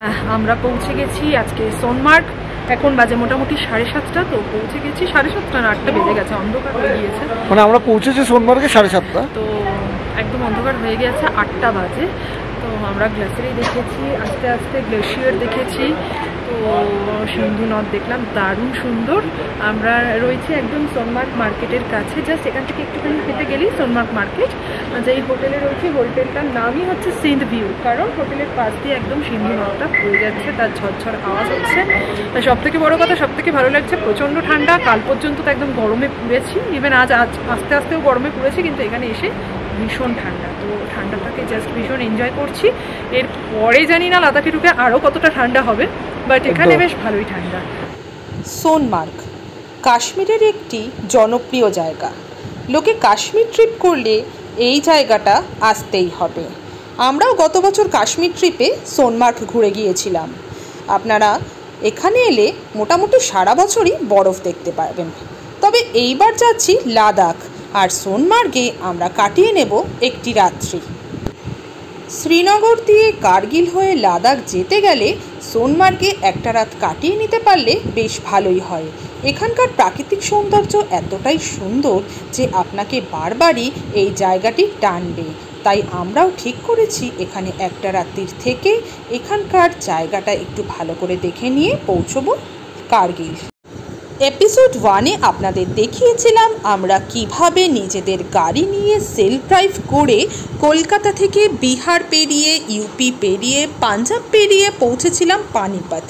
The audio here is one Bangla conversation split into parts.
আমরা পৌঁছে গেছি আজকে সোনমার্গ। এখন বাজে মোটামুটি 7:30। তো পৌঁছে গেছি 7:30 না 8টা বেজে গেছে, অন্ধকার হয়ে গিয়েছে। মানে আমরা পৌঁছেছি সোনমার্গে 7:30, তো একদম অন্ধকার হয়ে গেছে, 8টা বাজে। তো আমরা গ্লেসিয়ার দেখেছি, আস্তে আস্তে গ্লেশিয়ার দেখেছি। তো সিন্ধু নদ দেখলাম, দারুণ সুন্দর। আমরা রয়েছি একদম সোনমার্গ মার্কেটের কাছে, জাস্ট এখান থেকে একটুখানি হেঁটে গেলেই সোনমার্গ মার্কেট। যেই হোটেলে রয়েছে, হোটেলটার নামই হচ্ছে সিন্ধ ভিউ, কারণ হোটেলের পাশ দিয়ে একদম সিন্ধু নদটা বয়ে যাচ্ছে, তার ঝরঝর আওয়াজ হচ্ছে। সব থেকে বড়ো কথা, সব থেকে ভালো লাগছে, প্রচণ্ড ঠান্ডা। কাল পর্যন্ত তো একদম গরমে পুড়েছি, ইভেন আজ আস্তে আস্তেও গরমে পুড়েছি, কিন্তু এখানে এসে ভীষণ ঠান্ডা। তো ঠান্ডাটাকে জাস্ট ভীষণ এনজয় করছি। এরপরে জানি না লাদাখে ঢুকে আরও কতটা ঠান্ডা হবে, বাট এখানে বেশ ভালোই ঠান্ডা। সোনমার্গ কাশ্মীরের একটি জনপ্রিয় জায়গা। লোকে কাশ্মীর ট্রিপ করলে এই জায়গাটা আসতেই হবে। আমরাও গত বছর কাশ্মীর ট্রিপে সোনমার্গ ঘুরে গিয়েছিলাম। আপনারা এখানে এলে মোটামুটি সারা বছরই বরফ দেখতে পারবেন। তবে এইবার যাচ্ছি লাদাখ, আর সোনমার্গে আমরা কাটিয়ে নেব একটি রাত্রি। শ্রীনগর দিয়ে কার্গিল হয়ে লাদাখ যেতে গেলে সোনমার্গে একটা রাত কাটিয়ে নিতে পারলে বেশ ভালোই হয়। এখানকার প্রাকৃতিক সৌন্দর্য এতটাই সুন্দর যে আপনাকে বারবারই এই জায়গাটি টানবে। তাই আমরাও ঠিক করেছি এখানে একটা রাত্রির থেকে এখানকার জায়গাটা একটু ভালো করে দেখে নিয়ে পৌঁছবো কার্গিল। এপিসোড 1-এ আপনাদের দেখিয়েছিলাম আমরা কিভাবে নিজেদের গাড়ি নিয়ে সেলফ ড্রাইভ করে কলকাতা থেকে বিহার পেরিয়ে, ইউপি পেরিয়ে, পাঞ্জাব পেরিয়ে পৌঁছেছিলাম পানিপথ।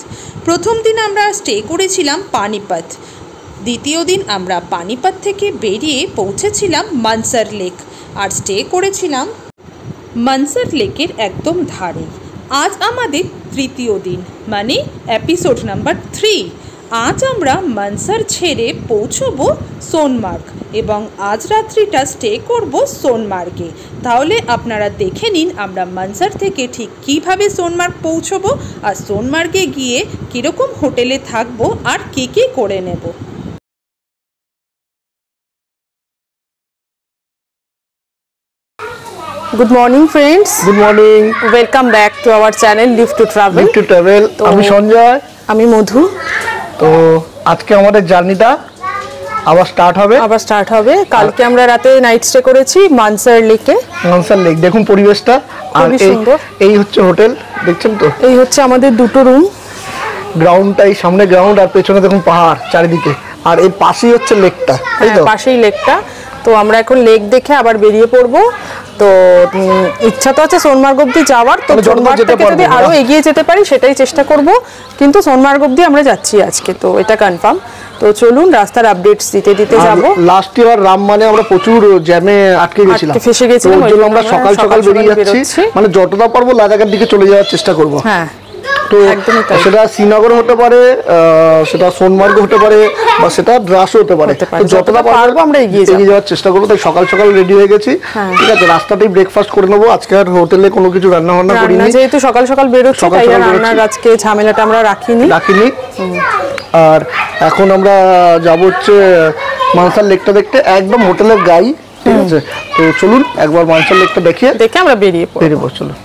প্রথম দিন আমরা স্টে করেছিলাম পানিপথ। দ্বিতীয় দিন আমরা পানিপথ থেকে বেরিয়ে পৌঁছেছিলাম মানসার লেক, আর স্টে করেছিলাম মানসার লেকের একদম ধারে। আজ আমাদের তৃতীয় দিন, মানে এপিসোড নাম্বার 3। আজ আমরা মানসার ছেড়ে পৌঁছবো সোনমার্গ এবং আজ রাত্রিটা স্টে করব সোনমার্গে। তাহলে আপনারা দেখে নিন আমরা মানসার থেকে ঠিক কিভাবে সোনমার্গ পৌঁছবো, আর সোনমার্গে গিয়ে কীরকম হোটেলে থাকবো আর কী করে নেব। Good morning friends, good morning, welcome back to our channel leave to travel. আমি সঞ্জয়, আমি মধু। তো আজকে আমাদের জার্নিটা আবার স্টার্ট হবে। কালকে আমরা রাতে নাইট স্টে করেছি মানসার লেকে। মানসার লেক দেখুন পরিবেশটা, আর এই হচ্ছে হোটেল, দেখছেন তো? এই হচ্ছে আমাদের দুটো রুম। গ্রাউন্ডটাই সামনে, গ্রাউন্ড আর পেছনে দেখুন পাহাড় চারিদিকে, আর এই পাশেই হচ্ছে লেকটা, তাই তো? পাশেই লেকটা। তো আমরা এখন লেক দেখে আবার বেরিয়ে পড়বো। তো ইচ্ছা তো আছে সোনমার্গ অব্দি যাওয়ার, তো সোনমার্গ থেকে যদি আরো এগিয়ে যেতে পারি সেটাই চেষ্টা করব, কিন্তু সোনমার্গ অব্দি আমরা যাচ্ছি আজকে, তো এটা কনফার্ম। তো চলুন রাস্তার আপডেটস দিতে যাব। লাস্ট ইয়ার রাম মানে আমরা প্রচুর জ্যামে আটকে গেছিলাম, ফেসে গেছিলাম, ওই জন্য আমরা সকাল সকাল বেরিয়ে যাচ্ছি, মানে যতটা পারবো লাদাখের দিকে চলে যাওয়ার চেষ্টা করব। হ্যাঁ, তো সেটা শ্রীনগর হতে পারে, সেটা সোনমার্গ হতে পারে, বা সেটা দ্রাসও হতে পারে। যতটা পারবো আমরা এগিয়ে যাওয়ার চেষ্টা করবো। তাই সকাল সকাল রেডি হয়ে গেছি, ঠিক আছে? রাস্তাতেই ব্রেকফাস্ট করে নেবো। আজকে আর হোটেলে কোনো কিছু রান্না বান্না করিনি, যেহেতু সকাল সকাল বেরোচ্ছি, তাই রান্নার আজকে ঝামেলাটা আমরা রাখিনি। আর এখন আমরা যাবো হচ্ছে মানসার লেকটা দেখতে, একদম হোটেলের গাই, ঠিক আছে? তো চলুন একবার মানসার লেকটা দেখে আমরা বেরিয়ে পড়বো। চলুন।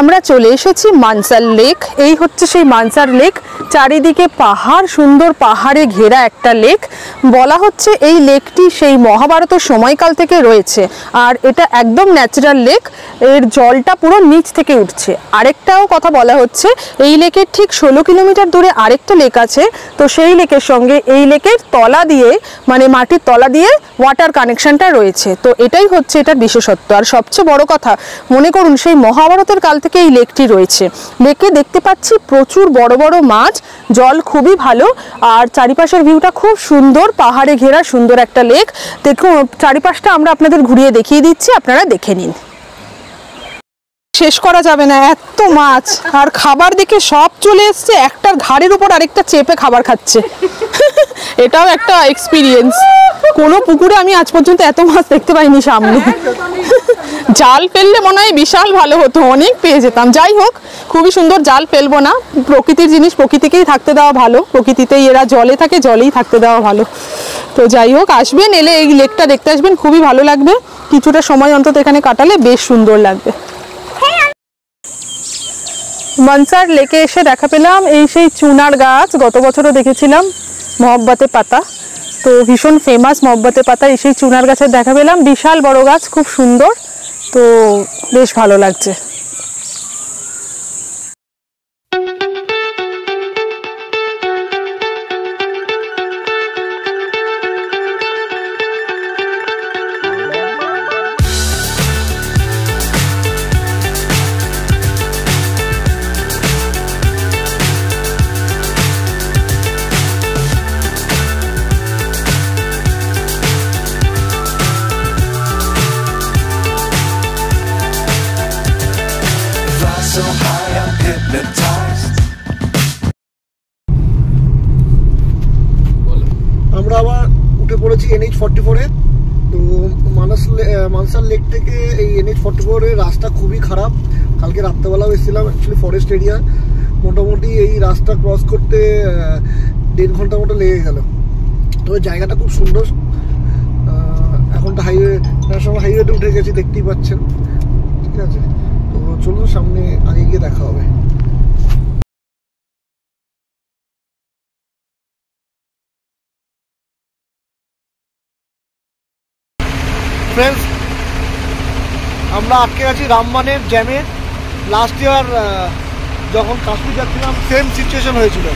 আমরা চলে এসেছি মানসার লেক। এই হচ্ছে সেই মানসার লেক, চারিদিকে পাহাড়, সুন্দর পাহাড়ে ঘেরা একটা লেক। বলা হচ্ছে এই লেকটি সেই মহাভারতের সময়কাল থেকে রয়েছে, আর এটা একদম ন্যাচারাল লেক। এর জলটা পুরো নিচ থেকে উঠছে। আরেকটাও কথা বলা হচ্ছে, এই লেকের ঠিক 16 কিলোমিটার দূরে আরেকটা লেক আছে, তো সেই লেকের সঙ্গে এই লেকের তলা দিয়ে, মানে মাটির তলা দিয়ে ওয়াটার কানেকশনটা রয়েছে। তো এটাই হচ্ছে এটার বিশেষত্ব। আর সবচেয়ে বড় কথা, মনে করুন সেই মহাভারতের কাল থেকে এই লেকটি রয়েছে। লেকে দেখতে পাচ্ছি প্রচুর বড় বড় মাছ, জল খুবই ভালো, আর চারিপাশের ভিউটা খুব সুন্দর, পাহাড়ে ঘেরা সুন্দর একটা লেক। দেখুন চারিপাশটা আমরা আপনাদের ঘুরিয়ে দেখিয়ে দিচ্ছি, আপনারা দেখে নিন। শেষ করা যাবে না, এত মাছ আর খাবার দেখে সব চলে এসছে, একটার ঘাড়ের উপর আরেকটা চেপে খাবার খাচ্ছে। এটাও একটা এক্সপিরিয়েন্স। কোনো পুকুরে আমি আজ পর্যন্ত এত মাছ দেখতে পাইনি সামনে। জাল ফেললে মনে হয় বিশাল ভালো হতো, অনেক পেয়ে যেতাম। যাই হোক, খুবই সুন্দর। জাল ফেলবো না, প্রকৃতির জিনিস প্রকৃতিকেই থাকতে দেওয়া ভালো, প্রকৃতিতেই এরা জলে থাকে, জলেই থাকতে দেওয়া ভালো। তো যাই হোক, আসবেন, এলে এই লেকটা দেখতে আসবেন, খুবই ভালো লাগবে। কিছুটা সময় অন্তত এখানে কাটালে বেশ সুন্দর লাগবে। মানসার লেকে এসে দেখা পেলাম এই সেই চুনার গাছ, গত বছরও দেখেছিলাম, মহব্বতে পাতা। তো ভীষণ ফেমাস মহব্বতে পাতা, এই সেই চুনার গাছের দেখা পেলাম। বিশাল বড় গাছ, খুব সুন্দর, তো বেশ ভালো লাগছে। আমরা আবার উঠে পড়েছি NH44-এ। তো মানসার লেক থেকে এই NH44-এর রাস্তা খুবই খারাপ। কালকে রাত্রেবেলাও এসেছিলাম, অ্যাকচুয়ালি ফরেস্ট এরিয়া, মোটামুটি এই রাস্তা ক্রস করতে 1.5 ঘন্টা মতো লেগে গেল। তবে জায়গাটা খুব সুন্দর। এখন তো ন্যাশনাল হাইওয়েতে উঠে গেছি, দেখতেই পাচ্ছেন। ঠিক আছে, তো চলুন সামনে আগে গিয়ে দেখা হবে। ফ্রেন্ডস, আমরা আটকে আছি রামবানের জ্যামে। লাস্ট ইয়ার যখন কাশ্মীর যাচ্ছিলাম সেম সিচুয়েশন হয়েছিল।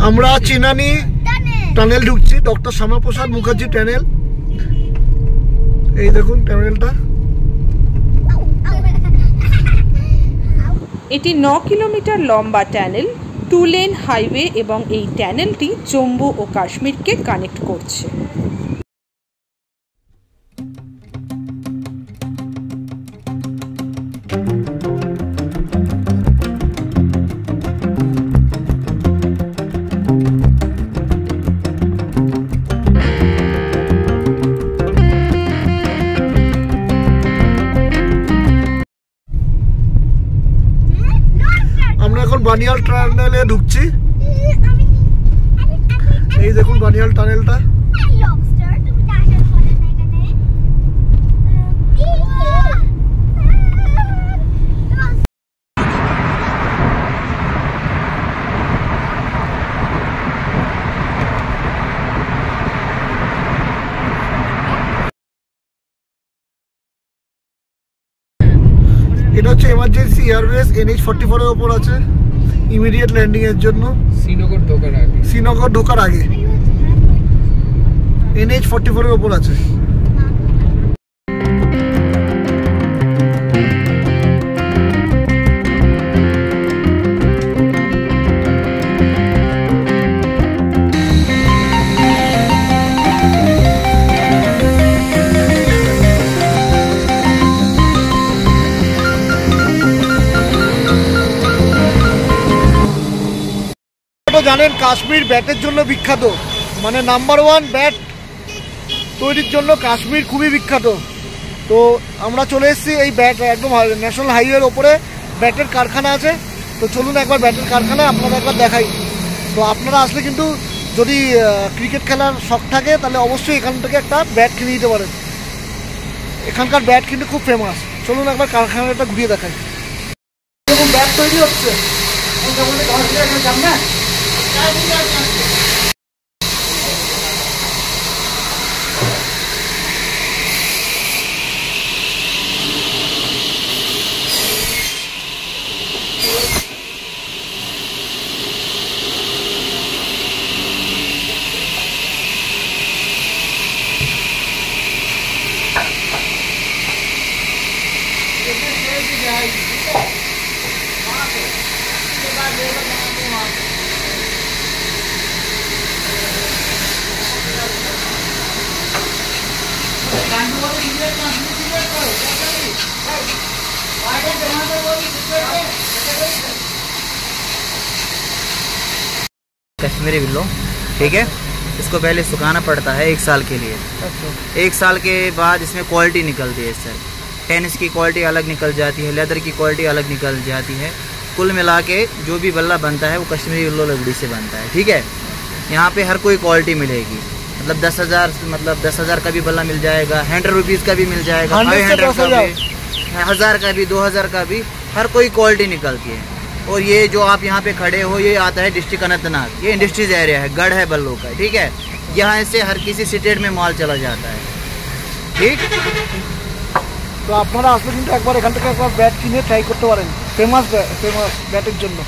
আমরা চিনানি টানেল ঢুকছি, ডক্টর শ্যামাপ্রসাদ মুখার্জি টানেল। এই দেখুন টানেলটা। এটি 9 কিলোমিটার লম্বা টানেল, 2 লেন হাইওয়ে, এবং এই টানেলটি জম্মু ও কাশ্মীরকে কানেক্ট করছে। বানিয়াল টানেলে ঢুকছি। এই দেখুন বানিয়াল টানেলটা। এটা হচ্ছে এমার্জেন্সি এয়ারওয়েজ, NH44-এর ওপর আছে, ইমিডিয়েট ল্যান্ডিং এর জন্য। শ্রীনগর ঢোকার আগে NH44-এর ওপর আছে। জানেন কাশ্মীর ব্যাটের জন্য বিখ্যাত, মানে নাম্বার 1 ব্যাট তৈরির জন্য কাশ্মীর খুবই বিখ্যাত। তো আমরা চলে এসেছি এই ব্যাট, একদম ন্যাশনাল হাইওয়ের ওপরে ব্যাটের কারখানা আছে। তো চলুন একবার ব্যাটের কারখানা আপনারা একবার দেখাই। তো আপনারা আসলে কিন্তু যদি ক্রিকেট খেলার শখ থাকে তাহলে অবশ্যই এখান থেকে একটা ব্যাট কিনে দিতে পারেন। এখানকার ব্যাট কিন্তু খুব ফেমাস। চলুন একবার কারখানাটা ঘুরিয়ে দেখাই। এরকম ব্যাট তৈরি হচ্ছে। कश्मीरी विल्लो, ठीक है। इसको पहले सुखाना पड़ता है 1 साल के लिए। 1 साल के बाद इसमें क्वालिटी निकलती है सर। टेनिस की क्वालिटी अलग निकल जाती है, लेदर की क्वालिटी अलग निकल जाती है। कुल मिला के जो भी बल्ला बनता है वो कश्मीरी विल्लो लकड़ी से बनता है, ठीक है। यहाँ पे हर कोई क्वालिटी मिलेगी, मतलब 10,000 का भी बल्ला मिल जाएगा, 100 रुपीज़ का भी मिल जाएगा, 500 का भी, 1000 का भी, 2000 का भी, हर कोई क्वालिटी निकलती है। और ये जो आप यहाँ पे खड़े हो, ये आता है डिस्ट्रिक्ट अनंतनाग, ये इंडस्ट्रीज एरिया है, गढ़ है बल्लों का, ठीक है। यहाँ से हर किसी स्टेट में माल चला जाता है, ठीक। তো আপনারা আসলে কিন্তু একবার এখান থেকে একবার ব্যাট কিনে ট্রাই করতে পারেন, ফেমাস ব্যাটের জন্য।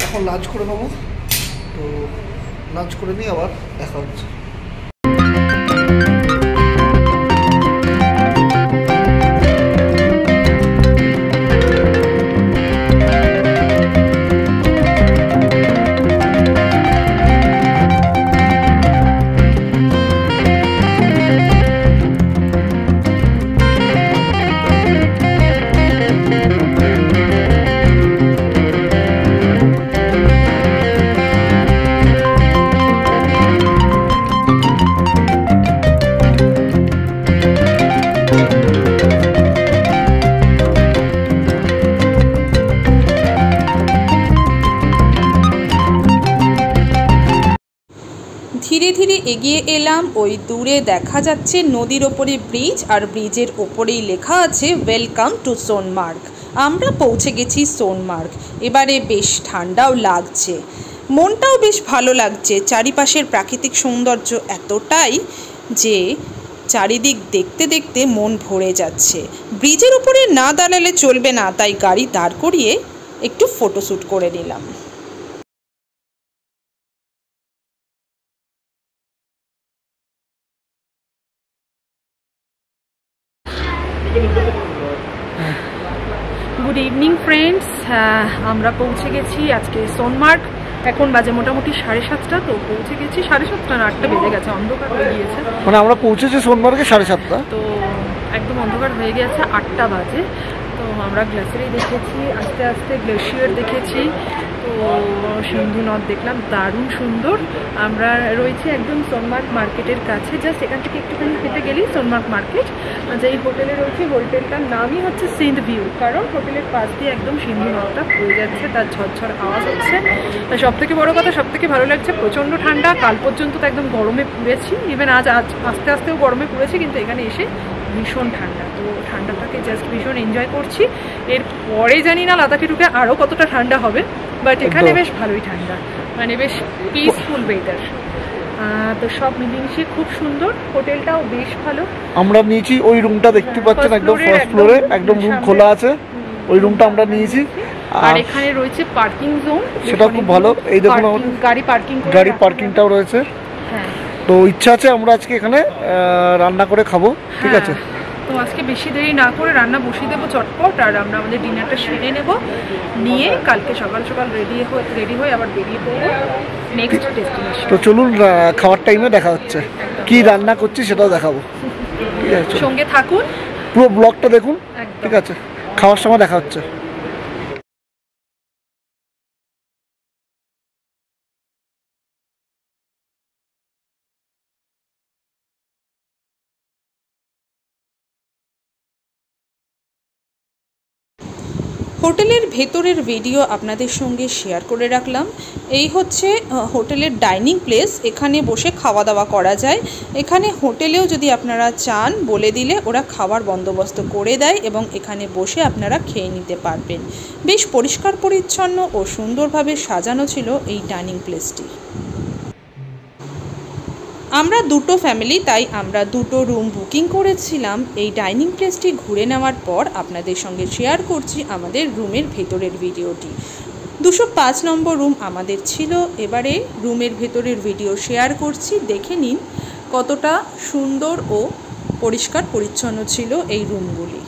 এখন লাঞ্চ করে নেবো, তো লাঞ্চ করে নিয়ে আবার দেখা হচ্ছে। ধীরে ধীরে এগিয়ে এলাম, ওই দূরে দেখা যাচ্ছে নদীর ওপরে ব্রিজ, আর ব্রিজের ওপরেই লেখা আছে ওয়েলকাম টু সোনমার্গ। আমরা পৌঁছে গেছি সোনমার্গ। এবারে বেশ ঠান্ডাও লাগছে, মনটাও বেশ ভালো লাগছে। চারিপাশের প্রাকৃতিক সৌন্দর্য এতটাই যে চারিদিক দেখতে দেখতে মন ভরে যাচ্ছে। ব্রিজের উপরে না দাঁড়ালে চলবে না, তাই গাড়ি দাঁড় করিয়ে একটু ফটোশ্যুট করে নিলাম। গুড ইভিনিং ফ্রেন্ডস, আমরা পৌঁছে গেছি আজকে সোনমার্গ। এখন বাজে মোটামুটি 7:30, তো পৌঁছে গেছি 7:30 না 8টা বেজে গেছে, অন্ধকার হয়ে গিয়েছে। মানে আমরা পৌঁছেছি সোনমার্গে 7:30, তো একদম অন্ধকার হয়ে গেছে, 8টা বাজে। তো আমরা গ্লাসিয়ারি দেখেছি, আস্তে আস্তে গ্লেশিয়ার দেখেছি, তো সিন্ধু নদ দেখলাম, দারুণ সুন্দর। আমরা রয়েছি একদম সোনমার্গ মার্কেটের কাছে, জাস্ট এখান থেকে একটুখানি হেঁটে গেলেই সোনমার্গ মার্কেট। যেই হোটেলে রয়েছে, হোটেলটার নামই হচ্ছে সিন্ধ ভিউ, কারণ হোটেলের পাশ দিয়ে একদম সিন্ধু নদটা বয়ে যাচ্ছে, তার ঝরঝর আওয়াজ হচ্ছে। সব থেকে বড়ো কথা, সব থেকে ভালো লাগছে, প্রচণ্ড ঠান্ডা। কাল পর্যন্ত তো একদম গরমে পুড়েছি, ইভেন আজ আস্তে আস্তেও গরমে পুড়েছি, কিন্তু এখানে এসে ভীষণ ঠান্ডা। তো ঠান্ডাটাকে জাস্ট ভীষণ এনজয় করছি। এরপরে জানি না লাদাখে ঢুকে আরও কতটা ঠান্ডা হবে, বাট এখানে বেশ ভালোই ঠান্ডা, মানে বেশ পিসফুল ওয়েদার। তো সব মিলেমিশে খুব সুন্দর, হোটেলটাও বেশ ভালো। আমরা নিয়েছি ওই রুমটা দেখতে পাচ্ছেন, একদম ফার্স্ট ফ্লোরে, একদম রুম খোলা আছে, ওই রুমটা আমরা নিয়েছি। আর এখানে রয়েছে পার্কিং জোন, সেটা খুব ভালো। এই দেখুন গাড়ি পার্কিংটাও রয়েছে। হ্যাঁ, তো ইচ্ছা আছে আমরা আজকে এখানে রান্না করে খাবো, ঠিক আছে। তো আজকে বেশি দেরি না করে রান্না বসিয়ে দেবো চটপট, আর আমরা আমাদের ডিনারটা সেরে নেব, নিয়ে কালকে সকাল সকাল রেডি হয়ে আবার বেরিয়ে পড়বো নেক্সট ডেস্টিনেশন। তো চলুন, খাওয়ার টাইমে দেখা হচ্ছে, কি রান্না করছি সেটাও দেখাবো, ঠিক আছে। সঙ্গে থাকুন, পুরো ব্লগটা দেখুন, ঠিক আছে। খাওয়ার সময় দেখা হচ্ছে। হোটেলের ভেতরের ভিডিও আপনাদের সঙ্গে শেয়ার করে রাখলাম। এই হচ্ছে হোটেলের ডাইনিং প্লেস, এখানে বসে খাওয়া দাওয়া করা যায়। এখানে হোটেলেও যদি আপনারা চান বলে দিলে ওরা খাওয়ার বন্দোবস্ত করে দেয়, এবং এখানে বসে আপনারা খেয়ে নিতে পারবেন। বেশ পরিষ্কার পরিচ্ছন্ন ও সুন্দরভাবে সাজানো ছিল এই ডাইনিং প্লেসটি। আমরা দুটো ফ্যামিলি, তাই আমরা দুটো রুম বুকিং করেছিলাম। এই ডাইনিং প্লেসটি ঘুরে নেওয়ার পর আপনাদের সঙ্গে শেয়ার করছি আমাদের রুমের ভেতরের ভিডিওটি। 205 নম্বর রুম আমাদের ছিল। এবারে রুমের ভেতরের ভিডিও শেয়ার করছি, দেখে নিন কতটা সুন্দর ও পরিষ্কার পরিচ্ছন্ন ছিল এই রুমগুলি।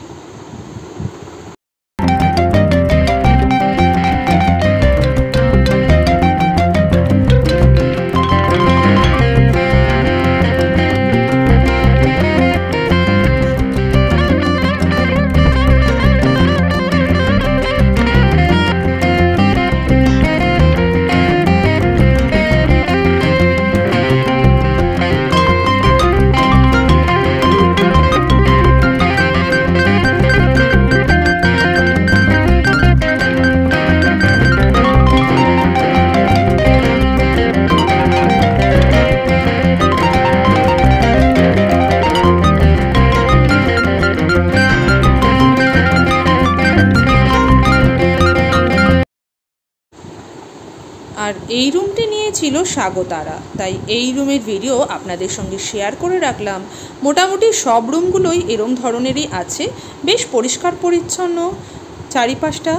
আর এই রুমটি নিয়েছিল স্বাগতারা, তাই এই রুমের ভিডিও আপনাদের সঙ্গে শেয়ার করে রাখলাম। মোটামুটি সব রুমগুলোই এরম ধরনেরই আছে, বেশ পরিষ্কার পরিচ্ছন্ন, চারিপাশটা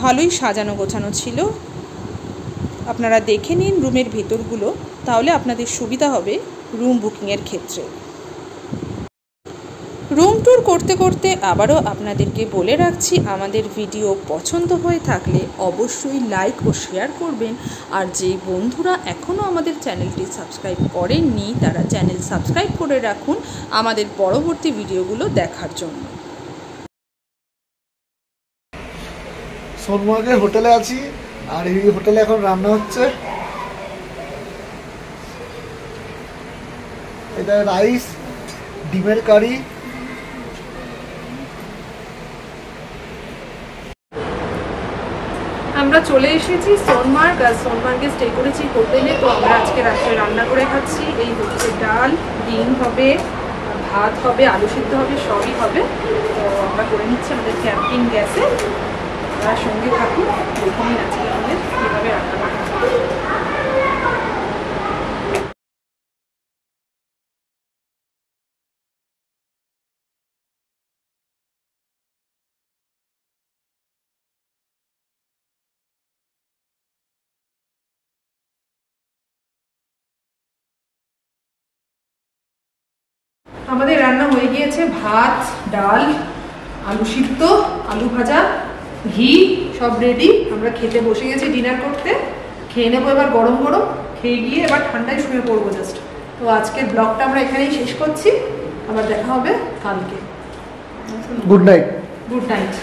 ভালোই সাজানো গোছানো ছিল। আপনারা দেখে নিন রুমের ভেতরগুলো, তাহলে আপনাদের সুবিধা হবে রুম বুকিংয়ের ক্ষেত্রে। রুম ট্যুর করতে করতে আবারও আপনাদেরকে বলে রাখছি, আমাদের ভিডিও পছন্দ হয়ে থাকলে অবশ্যই লাইক ও শেয়ার করবেন। আর যে বন্ধুরা এখনও আমাদের চ্যানেলটি সাবস্ক্রাইব করেননি, তারা চ্যানেল সাবস্ক্রাইব করে রাখুন আমাদের পরবর্তী ভিডিওগুলো দেখার জন্য। সোনমার্গে হোটেলে আছি, আর এই হোটেলে এখন রান্না হচ্ছে। এটা রাইস, ডিমের কারি। আমরা চলে এসেছি সোনমার্গ, আর সোনমার্গে স্টে করেছি হোটেলে। তো আমরা আজকে রাত্রে রান্না করে খাচ্ছি। এই হচ্ছে ডাল, ডিম হবে, ভাত হবে, আলু সিদ্ধ হবে, সবই হবে। তো আমরা করে নিচ্ছি আমাদের ক্যাম্পিং গ্যাসে। তার সঙ্গে থাকুন, দেখে নিন আজকে আমাদের কীভাবে রান্না করা হবে। আমাদের রান্না হয়ে গিয়েছে, ভাত, ডাল, আলু সিদ্ধ, আলু ভাজা, ঘি, সব রেডি। আমরা খেতে বসে গেছি ডিনার করতে। খেয়ে নেবো এবার গরম গরম, খেয়ে গিয়ে এবার ঠান্ডায় শুয়ে পড়বো জাস্ট। তো আজকের ব্লগটা আমরা এখানেই শেষ করছি, আবার দেখা হবে কালকে। Good night. Good night.